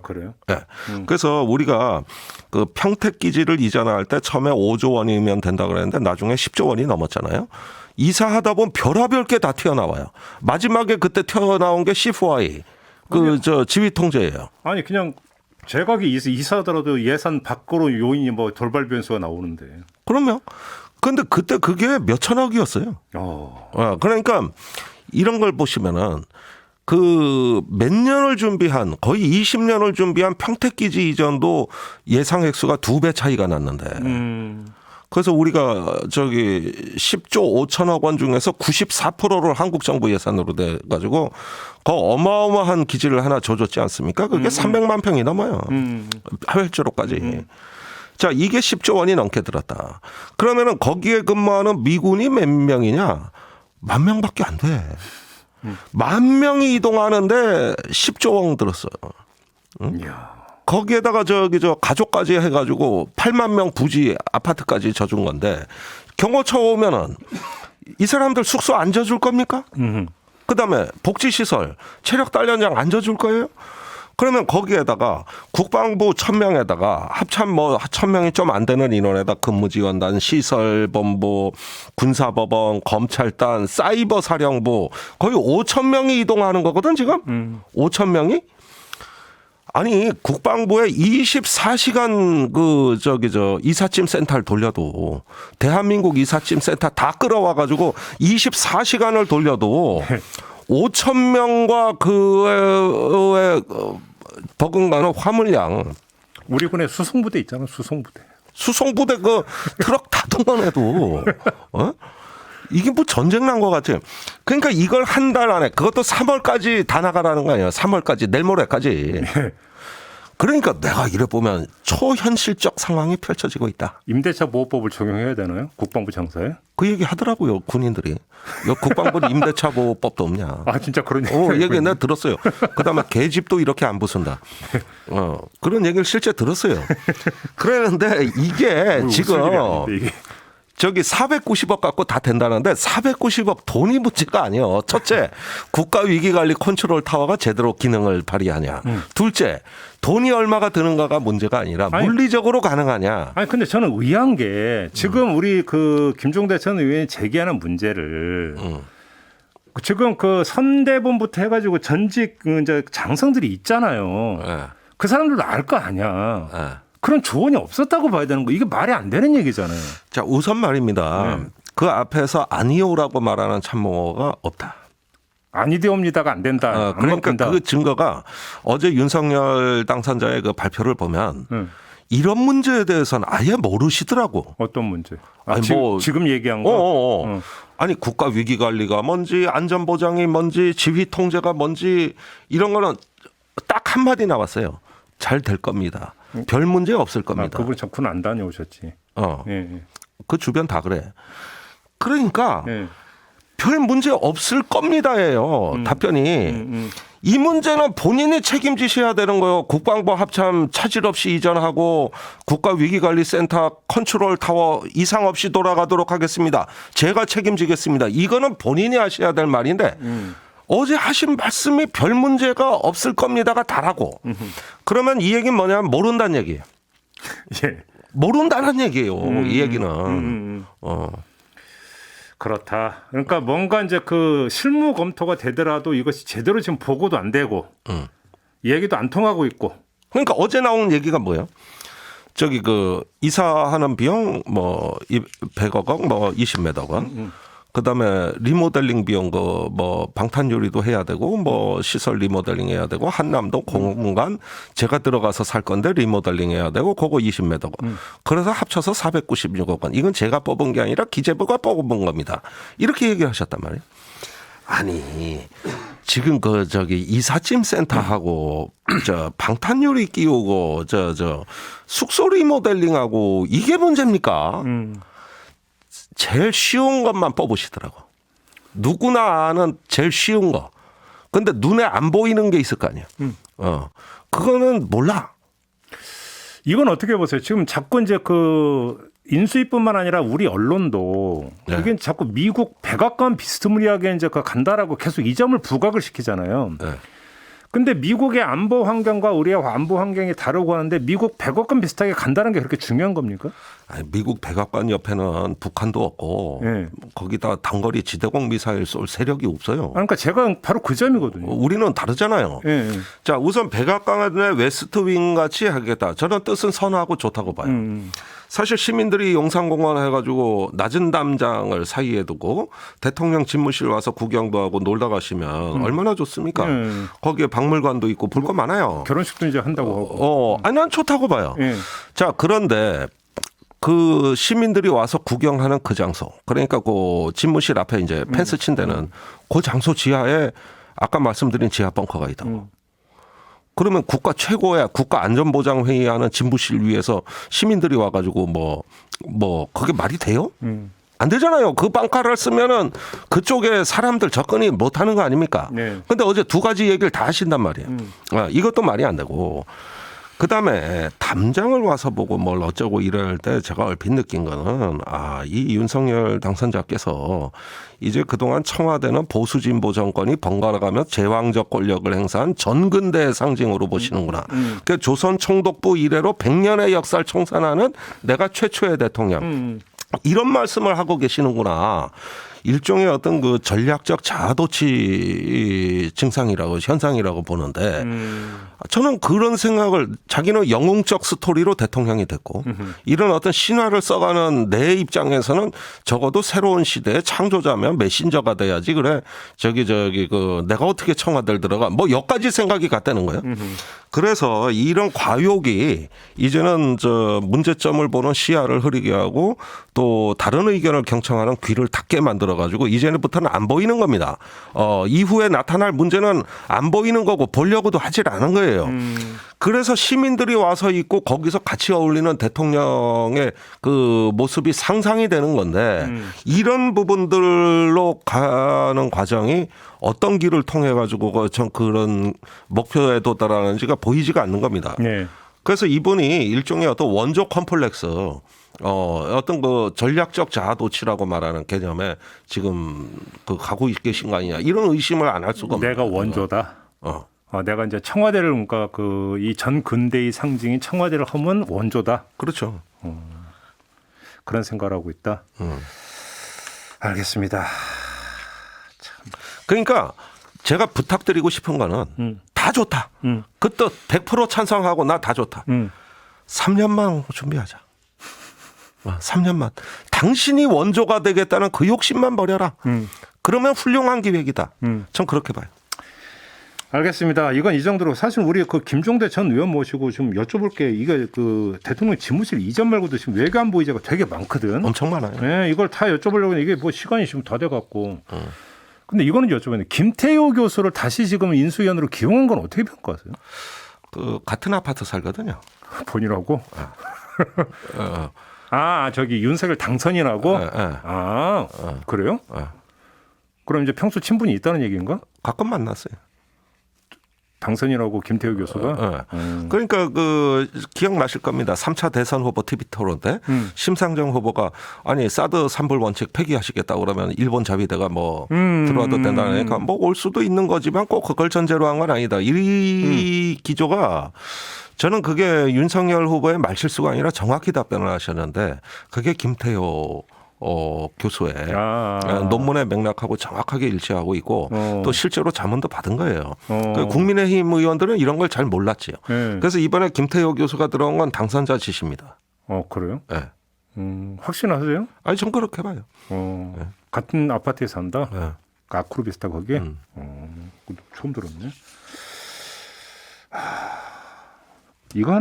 그래요? 네. 그래서 우리가 그 평택 기지를 이전할 때 처음에 5조 원이면 된다 그랬는데 나중에 10조 원이 넘었잖아요. 이사하다 보면 별의별 게 다 튀어나와요. 마지막에 그때 튀어나온 게 C4I 지휘 통제예요. 아니 그냥 제각이 이사하더라도 예산 밖으로 요인이 뭐 돌발 변수가 나오는데. 그러면 근데 그때 그게 몇 천억이었어요. 그러니까 이런 걸 보시면은 그 몇 년을 준비한 거의 20년을 준비한 평택기지 이전도 예상 액수가 2배 차이가 났는데. 그래서 우리가 10조 5천억 원 중에서 94%를 한국 정부 예산으로 돼 가지고 그 어마어마한 기지를 하나 줘줬지 않습니까? 그게 300만 평이 넘어요. 하회주로까지. 자, 이게 10조 원이 넘게 들었다. 그러면은 거기에 근무하는 미군이 몇 명이냐? 10,000명밖에 안 돼. 10,000명이 이동하는데 10조 원 들었어요. 거기에다가 가족까지 해가지고 8만 명 부지 아파트까지 져준 건데 경호처 오면은 이 사람들 숙소 안 져줄 겁니까? 그다음에 복지시설 체력 단련장 안 져줄 거예요? 그러면 거기에다가 국방부 1,000명에다가 합참 1,000명이 좀 안 되는 인원에다 근무지원단, 시설본부, 군사법원, 검찰단, 사이버 사령부 거의 5,000명이 이동하는 거거든 지금? 5,000명이? 아니 국방부에 24시간 이삿짐 센터를 돌려도 대한민국 이삿짐 센터 다 끌어와 가지고 24시간을 돌려도 5,000명과 그에 버금가는 화물량. 우리 군에 수송부대 있잖아. 수송부대 그 트럭 다 동원해도 이게 뭐 전쟁 난 것 같아요. 그러니까 이걸 한 달 안에 그것도 3월까지 다 나가라는 거 아니에요. 3월까지 내일 모레까지. 그러니까 내가 이래 보면 초현실적 상황이 펼쳐지고 있다. 임대차 보호법을 적용해야 되나요? 국방부 장사에? 그 얘기 하더라고요, 군인들이. 국방부는 임대차 보호법도 없냐. 아, 진짜 그런 얘기. 얘기 내가 들었어요. 그다음에 계집도 이렇게 안 부순다. 그런 얘기를 실제 들었어요. 그랬는데 이게 지금 이게. 저기 490억 갖고 다 된다는데 490억 돈이 문제가 아니에요. 첫째, 국가위기관리 컨트롤 타워가 제대로 기능을 발휘하냐. 둘째, 돈이 얼마가 드는가가 문제가 아니라 물리적으로 가능하냐. 아니 근데 저는 의아한 게 지금 우리 그 김종대 전 의원이 제기하는 문제를 지금 그 선대본부터 해가지고 전직 이제 장성들이 있잖아요. 네. 그 사람들도 알 거 아니야. 네. 그런 조언이 없었다고 봐야 되는 거. 이게 말이 안 되는 얘기잖아요. 자, 우선 말입니다. 그 앞에서 아니오라고 말하는 참모가 없다. 아니되옵니다가 안 된다. 안 그러니까 먹힌다. 그 증거가 어제 윤석열 당선자의 그 발표를 보면 이런 문제에 대해서는 아예 모르시더라고. 어떤 문제? 아니, 지금 얘기한 거. 아니 국가 위기 관리가 뭔지 안전 보장이 뭔지 지휘 통제가 뭔지 이런 거는 딱 한마디 나왔어요. 잘 될 겁니다. 별 문제 없을 겁니다. 그분 군 안 다녀오셨지. 예. 그 주변 다 그래. 그러니까 예. 별 문제 없을 겁니다예요. 답변이. 이 문제는 본인이 책임지셔야 되는 거예요. 국방부 합참 차질 없이 이전하고 국가위기관리센터 컨트롤 타워 이상 없이 돌아가도록 하겠습니다. 제가 책임지겠습니다. 이거는 본인이 하셔야 될 말인데 어제 하신 말씀이 별 문제가 없을 겁니다가 다라고. 그러면 이 얘기는 뭐냐면 모른다는 얘기예요. 예. 모른다는 얘기예요. 이 얘기는. 그렇다. 그러니까 뭔가 이제 그 실무 검토가 되더라도 이것이 제대로 지금 보고도 안 되고 얘기도 안 통하고 있고. 그러니까 어제 나온 얘기가 뭐예요? 저기 그 이사하는 비용 뭐 100억 원, 뭐 20몇 원. 그다음에 리모델링 비용 그 뭐 방탄 요리도 해야 되고 뭐 시설 리모델링 해야 되고 한남동 공공간 제가 들어가서 살 건데 리모델링 해야 되고 그거 20몇 억 원. 그래서 합쳐서 496억 원. 이건 제가 뽑은 게 아니라 기재부가 뽑은 겁니다. 이렇게 얘기하셨단 말이에요. 아니 지금 그 저기 이삿짐 센터하고 저 방탄 요리 끼우고 저 숙소 리모델링하고 이게 문제입니까? 제일 쉬운 것만 뽑으시더라고. 누구나 아는 제일 쉬운 거. 근데 눈에 안 보이는 게 있을 거 아니에요. 그거는 몰라. 이건 어떻게 보세요? 지금 자꾸 이제 그 인수위뿐만 아니라 우리 언론도 이게 자꾸 미국 백악관 비스무리하게 이제 그 간다라고 계속 이 점을 부각을 시키잖아요. 네. 근데 미국의 안보 환경과 우리의 안보 환경이 다르고 하는데 미국 백악관 비슷하게 간다는 게 그렇게 중요한 겁니까? 아니, 미국 백악관 옆에는 북한도 없고 거기다 단거리 지대공 미사일 쏠 세력이 없어요. 그러니까 제가 바로 그 점이거든요. 우리는 다르잖아요. 자, 우선 백악관의 웨스트윙 같이 하겠다. 저는 뜻은 선하고 좋다고 봐요. 사실 시민들이 용산공원 해가지고 낮은 담장을 사이에 두고 대통령 집무실 와서 구경도 하고 놀다 가시면 얼마나 좋습니까? 거기에 박물관도 있고 볼 거 많아요. 결혼식도 이제 한다고 하고. 아니 난 좋다고 봐요. 자, 그런데 그 시민들이 와서 구경하는 그 장소, 그러니까 그 집무실 앞에 이제 펜스 친 데는 그 장소 지하에 아까 말씀드린 지하 벙커가 있다고. 그러면 국가 최고의 국가안전보장회의하는 집무실 위에서 시민들이 와가지고 뭐 그게 말이 돼요? 안 되잖아요. 그 벙커를 쓰면은 그쪽에 사람들 접근이 못하는 거 아닙니까? 근데 어제 두 가지 얘기를 다 하신단 말이에요. 이것도 말이 안 되고. 그다음에 담장을 와서 보고 뭘 어쩌고 이럴 때 제가 얼핏 느낀 거는 이 윤석열 당선자께서 이제 그동안 청와대는 보수 진보 정권이 번갈아가며 제왕적 권력을 행사한 전근대의 상징으로 보시는구나. 그러니까 조선 총독부 이래로 100년의 역사를 청산하는 내가 최초의 대통령. 이런 말씀을 하고 계시는구나. 일종의 어떤 그 전략적 자아도취 증상이라고 현상이라고 보는데 저는 그런 생각을 자기는 영웅적 스토리로 대통령이 됐고 이런 어떤 신화를 써가는 내 입장에서는 적어도 새로운 시대의 창조자면 메신저가 돼야지 그래 저기 그 내가 어떻게 청와대를 들어가 뭐 여기까지 생각이 갔다는 거예요. 그래서 이런 과욕이 이제는 저 문제점을 보는 시야를 흐리게 하고 또 다른 의견을 경청하는 귀를 닫게 만들어 들어가지고 이제부터는 안 보이는 겁니다. 이후에 나타날 문제는 안 보이는 거고 보려고도 하질 않은 거예요. 그래서 시민들이 와서 있고 거기서 같이 어울리는 대통령의 그 모습이 상상이 되는 건데 이런 부분들로 가는 과정이 어떤 길을 통해 가지고 그런 목표에 도달하는지가 보이지가 않는 겁니다. 네. 그래서 이분이 일종의 어떤 원조 컴플렉스, 어떤 그 전략적 자아도취라고 말하는 개념에 지금 그 가고 계신 거 아니냐 이런 의심을 안 할 수가 없는 내가 원조다. 내가 이제 청와대를 그러니까 그 이 전 근대의 상징인 청와대를 허문 원조다. 그렇죠. 그런 생각을 하고 있다. 알겠습니다. 그러니까 제가 부탁드리고 싶은 거는 다 좋다. 그것도 100% 찬성하고 나 다 좋다. 3년만 준비하자. 3년만. 당신이 원조가 되겠다는 그 욕심만 버려라. 그러면 훌륭한 기획이다. 전 그렇게 봐요. 알겠습니다. 이건 이 정도로 사실 우리 그 김종대 전 의원 모시고 좀 여쭤볼 게 이게 그 대통령 집무실 이전 말고도 지금 외교안보 의제가 되게 많거든. 엄청 많아요. 네, 이걸 다 여쭤보려고 이게 뭐 시간이 지금 다 돼갖고. 근데 이거는 여쭤보는데 김태효 교수를 다시 지금 인수위원으로 기용한 건 어떻게 평가하세요? 그 같은 아파트 살거든요. 본인하고? 저기 윤석열 당선인하고? 그래요? 그럼 이제 평소 친분이 있다는 얘기인가? 가끔 만났어요. 당선인하고 김태효 교수가? 그러니까 그 기억나실 겁니다. 3차 대선 후보 TV 토론 때 심상정 후보가 아니 사드 산불 원칙 폐기하시겠다고 그러면 일본 자위대가 뭐 들어와도 된다니까 뭐 올 수도 있는 거지만 꼭 그걸 전제로 한 건 아니다. 이 기조가 저는 그게 윤석열 후보의 말실수가 아니라 정확히 답변을 하셨는데 그게 김태효 교수의 논문의 맥락하고 정확하게 일치하고 있고 또 실제로 자문도 받은 거예요. 그 국민의힘 의원들은 이런 걸 잘 몰랐지요. 그래서 이번에 김태효 교수가 들어온 건 당선자 지시입니다. 그래요? 네. 확신하세요? 아니 전 그렇게 봐요. 같은 아파트에 산다? 네. 아크로 비슷하 거기에? 처음 들었네. 이거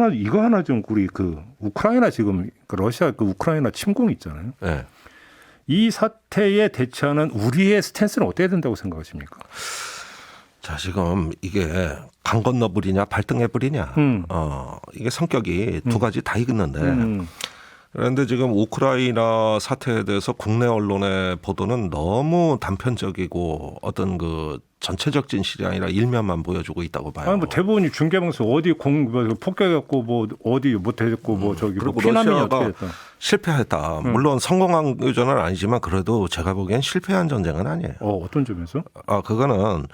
하나 좀 우리 그 우크라이나 지금 그 러시아 그 우크라이나 침공 있잖아요. 네. 이 사태에 대처하는 우리의 스탠스는 어떻게 된다고 생각하십니까? 자, 지금 이게 강 건너 불이냐 발등에 불이냐. 이게 성격이 두 가지 다 있는데 그런데 지금 우크라이나 사태에 대해서 국내 언론의 보도는 너무 단편적이고 어떤 그 전체적 진실이 아니라 일면만 보여주고 있다고 봐요. 뭐 대부분이 중계방송 어디 폭격했고 뭐 어디 못했고 뭐 저기 뭐 피난민이 어떻게 됐다. 실패했다. 물론 성공한 교전은 아니지만 그래도 제가 보기엔 실패한 전쟁은 아니에요. 어떤 점에서? 그거는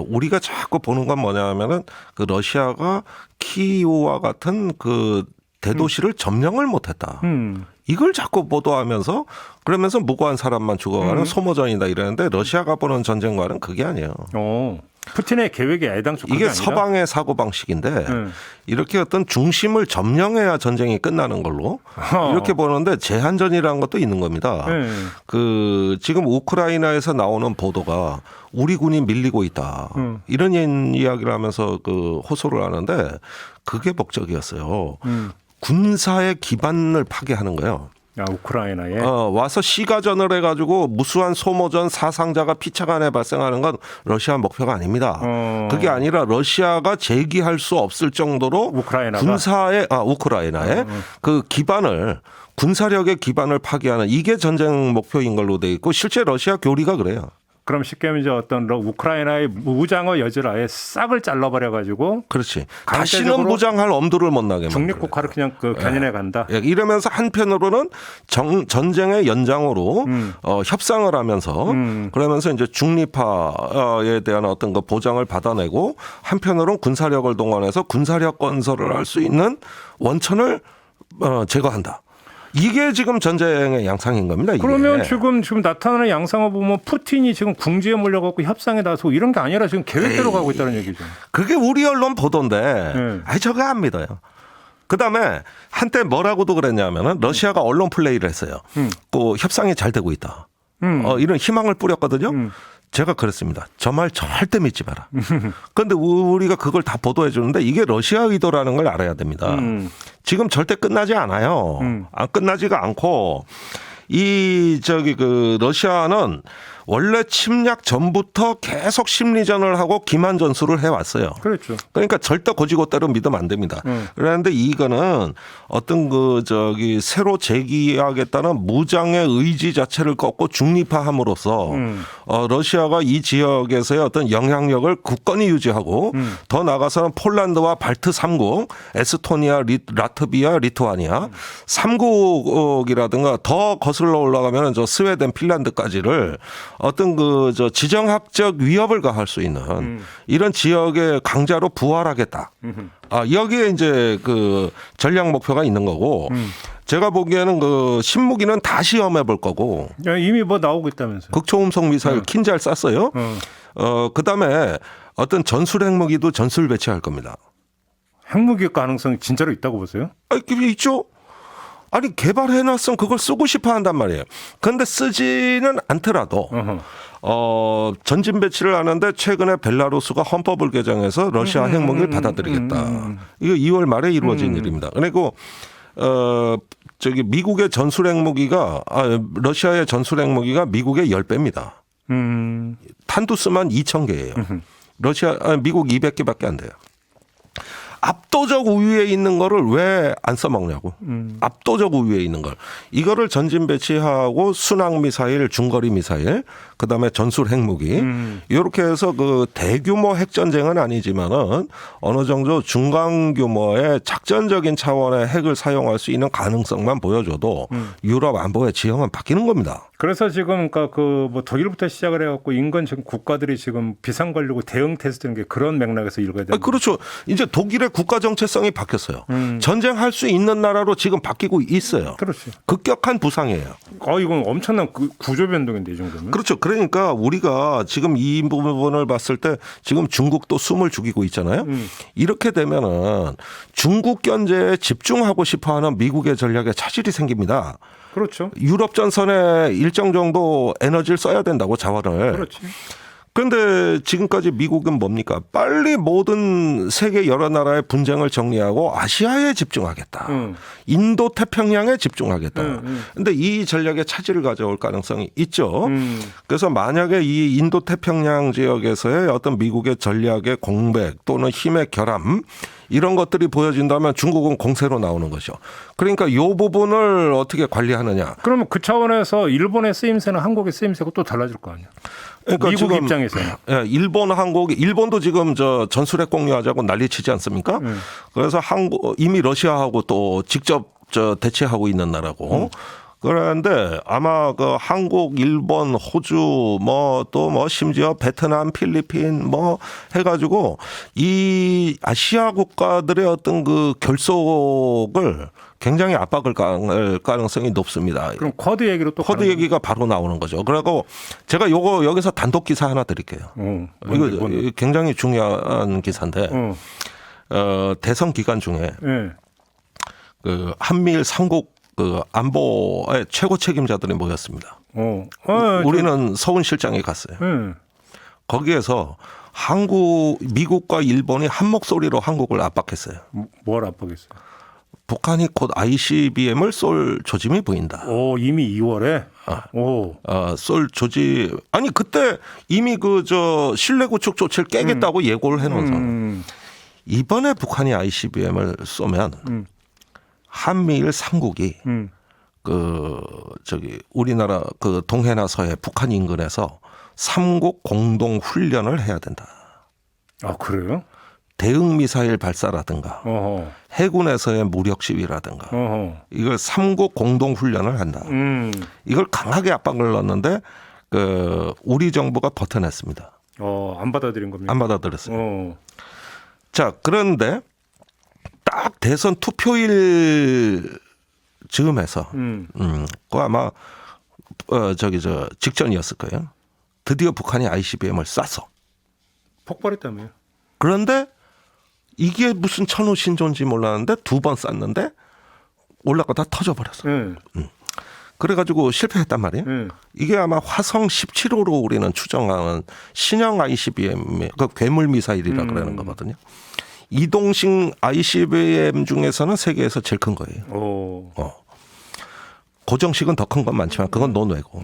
우리가 자꾸 보는 건 뭐냐면은 그 러시아가 키이우와 같은 그 대도시를 점령을 못했다. 이걸 자꾸 보도하면서 그러면서 무고한 사람만 죽어가는 소모전이다 이러는데 러시아가 보는 전쟁과는 그게 아니에요. 푸틴의 계획이 애당초 그게 이게 아니라? 서방의 사고 방식인데 이렇게 어떤 중심을 점령해야 전쟁이 끝나는 걸로 이렇게 보는데 제한전이라는 것도 있는 겁니다. 그 지금 우크라이나에서 나오는 보도가 우리 군이 밀리고 있다 이런 이야기를 하면서 그 호소를 하는데 그게 목적이었어요. 군사의 기반을 파괴하는 거예요. 우크라이나에 와서 시가전을 해가지고 무수한 소모전 사상자가 피차간에 발생하는 건 러시아 목표가 아닙니다. 그게 아니라 러시아가 제기할 수 없을 정도로 군사의 우크라이나의 그 기반을 군사력의 기반을 파괴하는 이게 전쟁 목표인 걸로 돼 있고 실제 러시아 교리가 그래요. 그럼 쉽게 하면 이제 어떤 우크라이나의 무장어 여지를 아예 싹을 잘라버려가지고 그렇지. 다시는 무장할 엄두를 못 나게 중립국가를 그냥 그 견인해 간다. 이러면서 한편으로는 전쟁의 연장으로 협상을 하면서 그러면서 이제 중립화에 대한 어떤 그 보장을 받아내고 한편으로는 군사력을 동원해서 군사력 건설을 할 수 있는 원천을 제거한다. 이게 지금 전쟁의 양상인 겁니다. 이게. 그러면 지금 나타나는 양상을 보면 푸틴이 지금 궁지에 몰려갖고 협상에 나서고 이런 게 아니라 지금 계획대로 가고 있다는 얘기죠. 그게 우리 언론 보도인데 저거 안 믿어요. 그다음에 한때 뭐라고도 그랬냐면은 러시아가 언론 플레이를 했어요. 그 협상이 잘 되고 있다. 이런 희망을 뿌렸거든요. 제가 그랬습니다. 저 말 절대 믿지 마라. 그런데 우리가 그걸 다 보도해 주는데 이게 러시아 의도라는 걸 알아야 됩니다. 지금 절대 끝나지 않아요. 끝나지가 않고 이 저기 그 러시아는 원래 침략 전부터 계속 심리전을 하고 기만 전술을 해왔어요. 그렇죠. 그러니까 절대 고지고대로 믿으면 안 됩니다. 그런데 이거는 어떤 그 저기 새로 재기하겠다는 무장의 의지 자체를 꺾고 중립화함으로써 러시아가 이 지역에서의 어떤 영향력을 굳건히 유지하고 더 나아가서는 폴란드와 발트 3국, 에스토니아, 라트비아, 리투아니아 3국이라든가 더 거슬러 올라가면 저 스웨덴, 핀란드까지를 어떤 그 저 지정학적 위협을 가할 수 있는 이런 지역의 강자로 부활하겠다. 여기에 이제 그 전략 목표가 있는 거고 제가 보기에는 그 신무기는 다 시험해 볼 거고 야, 이미 뭐 나오고 있다면서요. 극초음속 미사일 킨잘 쐈어요. 그다음에 어떤 전술 핵무기도 전술 배치할 겁니다. 핵무기 가능성이 진짜로 있다고 보세요? 있죠. 아니 개발해놨으면 그걸 쓰고 싶어 한단 말이에요. 그런데 쓰지는 않더라도 전진 배치를 하는데 최근에 벨라루스가 헌법을 개정해서 러시아 핵무기를 받아들이겠다. 이거 2월 말에 이루어진 일입니다. 그리고 저기 미국의 전술 핵무기가 러시아의 전술 핵무기가 미국의 10배입니다. 탄두스만 2,000개예요. 미국 200개밖에 안 돼요. 압도적 우위에 있는 거를 왜 안 써먹냐고. 압도적 우위에 있는 걸. 이거를 전진 배치하고 순항 미사일, 중거리 미사일, 그다음에 전술 핵무기. 이렇게 해서 그 대규모 핵전쟁은 아니지만은 어느 정도 중간 규모의 작전적인 차원의 핵을 사용할 수 있는 가능성만 보여줘도 유럽 안보의 지형은 바뀌는 겁니다. 그래서 지금 그러니까 그 뭐 독일부터 시작을 해갖고 인근 지금 국가들이 지금 비상 걸리고 대응 테스트는 게 그런 맥락에서 읽어야 되는. 그렇죠. 이제 독일의 국가 정체성이 바뀌었어요. 전쟁할 수 있는 나라로 지금 바뀌고 있어요. 그렇지. 급격한 부상이에요. 이건 엄청난 구조 변동인데 이 정도면. 그렇죠. 그러니까 우리가 지금 이 부분을 봤을 때 지금 중국도 숨을 죽이고 있잖아요. 이렇게 되면은 중국 견제에 집중하고 싶어하는 미국의 전략에 차질이 생깁니다. 그렇죠. 유럽 전선에 일정 정도 에너지를 써야 된다고 자원을. 그렇지. 그런데 지금까지 미국은 뭡니까? 빨리 모든 세계 여러 나라의 분쟁을 정리하고 아시아에 집중하겠다. 인도 태평양에 집중하겠다. 그런데 이 전략에 차질을 가져올 가능성이 있죠. 그래서 만약에 이 인도 태평양 지역에서의 어떤 미국의 전략의 공백 또는 힘의 결함 이런 것들이 보여진다면 중국은 공세로 나오는 거죠. 그러니까 이 부분을 어떻게 관리하느냐. 그러면 그 차원에서 일본의 쓰임새는 한국의 쓰임새가 또 달라질 거 아니야. 그러니까 미국 지금 입장에서는. 일본도 지금 저 전술핵 공유하자고 난리치지 않습니까? 그래서 이미 러시아하고 또 직접 대치하고 있는 나라고. 그런데 아마 그 한국, 일본, 호주 또 심지어 베트남, 필리핀 해가지고 이 아시아 국가들의 어떤 그 결속을 굉장히 압박을 가할 가능성이 높습니다. 그럼 쿼드 얘기로 또 쿼드 얘기가 바로 나오는 거죠. 그리고 제가 요거 여기서 단독 기사 하나 드릴게요. 이거 굉장히 중요한 기사인데 대선 기간 중에 그 한미일 3국 그 안보의 최고 책임자들이 모였습니다. 우리는 서훈 실장이 갔어요. 거기에서 미국과 일본이 한 목소리로 한국을 압박했어요. 뭘 압박했어요? 북한이 곧 ICBM을 쏠 조짐이 보인다. 이미 2월에? 쏠 조짐. 아니, 그때 이미 실내 구축 조치를 깨겠다고 예고를 해놓은 상황. 이번에 북한이 ICBM을 쏘면 한미일 3국이 우리나라 동해나 서해 북한 인근에서 3국 공동 훈련을 해야 된다. 그래요? 대응 미사일 발사라든가 해군에서의 무력 시위라든가 이걸 3국 공동 훈련을 한다. 이걸 강하게 압박을 넣었는데 우리 정부가 버텨냈습니다. 안 받아들인 겁니까? 안 받아들였어요. 자, 그런데 딱 대선 투표일 즈음에서 그거 아마 직전이었을 거예요. 드디어 북한이 ICBM을 쐈어. 폭발했다며요. 그런데 이게 무슨 천우 신조인지 몰랐는데 2번 쐈는데 올라가다 터져버렸어. 그래가지고 실패했단 말이에요. 이게 아마 화성 17호로 우리는 추정하는 신형 ICBM, 그 괴물 미사일이라 그러는 거거든요. 이동식 ICBM 중에서는 세계에서 제일 큰 거예요. 고정식은 더 큰 건 많지만 그건 논외고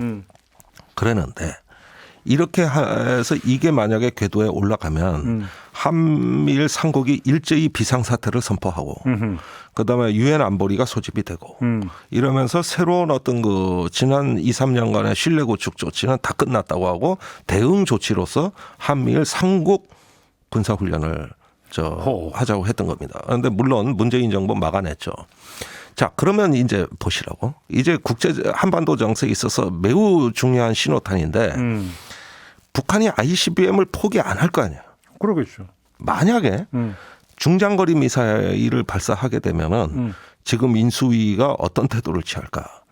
그랬는데 이렇게 해서 이게 만약에 궤도에 올라가면 한미일 삼국이 일제히 비상사태를 선포하고 그다음에 유엔 안보리가 소집이 되고 이러면서 새로운 어떤 그 지난 2, 3년간의 신뢰 구축 조치는 다 끝났다고 하고 대응 조치로서 한미일 삼국 군사훈련을 하자고 했던 겁니다. 그런데 물론 문재인 정부 막아냈죠. 자, 그러면 이제 보시라고. 이제 국제 한반도 정세에 있어서 매우 중요한 신호탄인데 북한이 ICBM을 포기 안 할 거 아니야. 그러겠죠. 만약에 중장거리 미사일을 발사하게 되면은 지금 인수위가 어떤 태도를 취할까?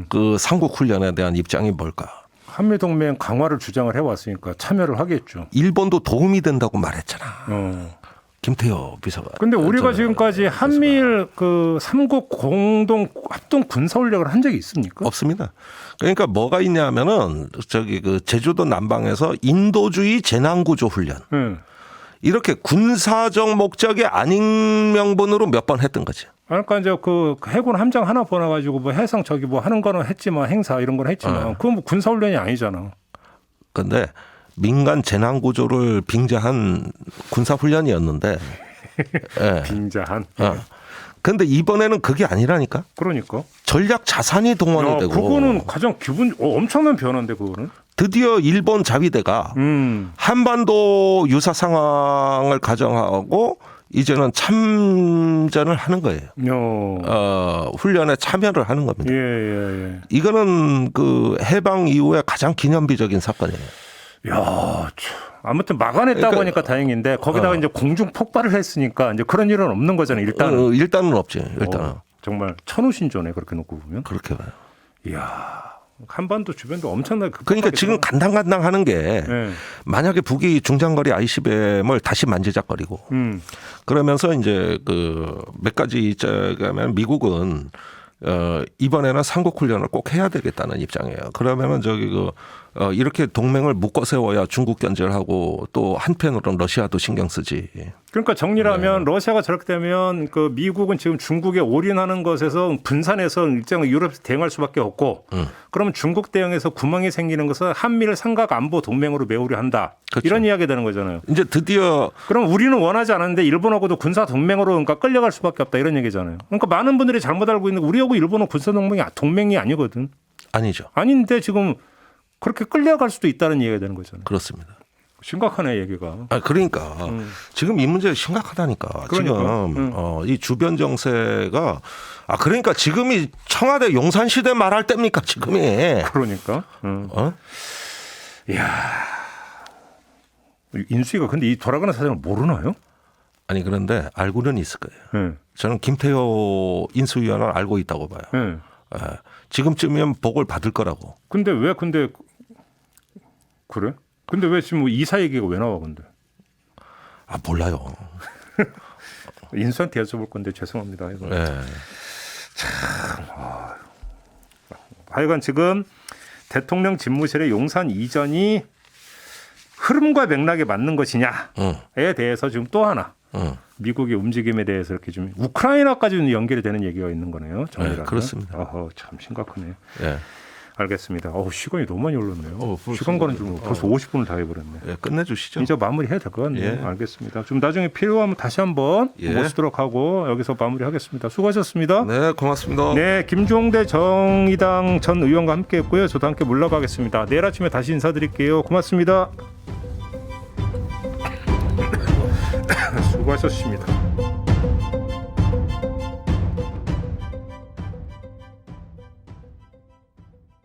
그 삼국 훈련에 대한 입장이 뭘까? 한미동맹 강화를 주장을 해왔으니까 참여를 하겠죠. 일본도 도움이 된다고 말했잖아. 김태호 비서가. 근데 우리가 지금까지 한미일 그 삼국 공동 합동 군사훈련을 한 적이 있습니까? 없습니다. 그러니까 뭐가 있냐면은 저기 그 제주도 남방에서 인도주의 재난구조 훈련. 이렇게 군사적 목적이 아닌 명분으로 몇 번 했던 거지. 그러니까 이제 그 해군 함장 하나 보내가지고 뭐 해상 저기 뭐 하는 거는 했지만 행사 이런 건 했지만 그건 뭐 군사훈련이 아니잖아. 그런데 민간 재난구조를 빙자한 군사훈련이었는데. 예. 빙자한. 그런데 이번에는 그게 아니라니까. 그러니까. 전략 자산이 동원이 되고. 그거는 가장 엄청난 변화인데 그거는. 드디어 일본 자위대가 한반도 유사 상황을 가정하고 이제는 참전을 하는 거예요. 훈련에 참여를 하는 겁니다. 예. 이거는 그 해방 이후에 가장 기념비적인 사건이에요. 야, 아무튼 막아냈다고 하니까 다행인데 거기다가 이제 공중 폭발을 했으니까 이제 그런 일은 없는 거잖아요. 일단은 없지. 일단은. 정말 천우신조네 그렇게 놓고 보면. 그렇게 봐요. 이야. 한반도 주변도 엄청나게 그러니까 지금 간당간당 하는 게 만약에 북이 중장거리 ICBM을 다시 만지작거리고 그러면서 이제 그 몇 가지 있자면 미국은 이번에는 삼국 훈련을 꼭 해야 되겠다는 입장이에요. 그러면은 저기 이렇게 동맹을 묶어 세워야 중국 견제를 하고 또 한편으로는 러시아도 신경 쓰지. 그러니까 정리하면 러시아가 저렇게 되면 그 미국은 지금 중국에 올인하는 것에서 분산해서 일정한 유럽에서 대응할 수밖에 없고 그러면 중국 대응에서 구멍이 생기는 것은 한미를 삼각 안보 동맹으로 메우려 한다. 그렇죠. 이런 이야기 되는 거잖아요. 이제 드디어 그럼 우리는 원하지 않았는데 일본하고도 군사 동맹으로 그러니까 끌려갈 수밖에 없다 이런 얘기잖아요. 그러니까 많은 분들이 잘못 알고 있는 우리하고 일본은 군사 동맹이 아니거든. 아니죠. 아닌데 지금 그렇게 끌려갈 수도 있다는 얘기가 되는 거잖아요. 그렇습니다. 심각하네 얘기가. 그러니까 지금 이 문제 심각하다니까. 지금 이 주변 정세가 그러니까 지금이 청와대 용산 시대 말할 때입니까 지금이. 그러니까. 이야. 인수위가 근데 이 돌아가는 사정을 모르나요? 아니 그런데 알고는 있을 거예요. 저는 김태호 인수위원을 알고 있다고 봐요. 지금쯤이면 복을 받을 거라고. 근데 그래? 근데 왜 지금 이사 얘기가 왜 나와 근데? 몰라요. 인수한테 여쭤볼 건데 죄송합니다. 이거. 참. 하여간 지금 대통령 집무실의 용산 이전이 흐름과 맥락에 맞는 것이냐에 대해서 지금 또 하나 미국의 움직임에 대해서 이렇게 좀 우크라이나까지는 연결이 되는 얘기가 있는 거네요. 정리라면. 그렇습니다. 참 심각하네요. 예. 알겠습니다. 시간이 너무 많이 흘렀네요. 시간 가는 줄 벌써 50분을 다 해버렸네. 끝내주시죠. 이제 마무리해야 될 것 같네요. 알겠습니다. 좀 나중에 필요하면 다시 한번 모시도록 하고 여기서 마무리하겠습니다. 수고하셨습니다. 네, 고맙습니다. 네, 김종대 정의당 전 의원과 함께했고요. 저도 함께 물러가겠습니다. 내일 아침에 다시 인사드릴게요. 고맙습니다. 수고하셨습니다.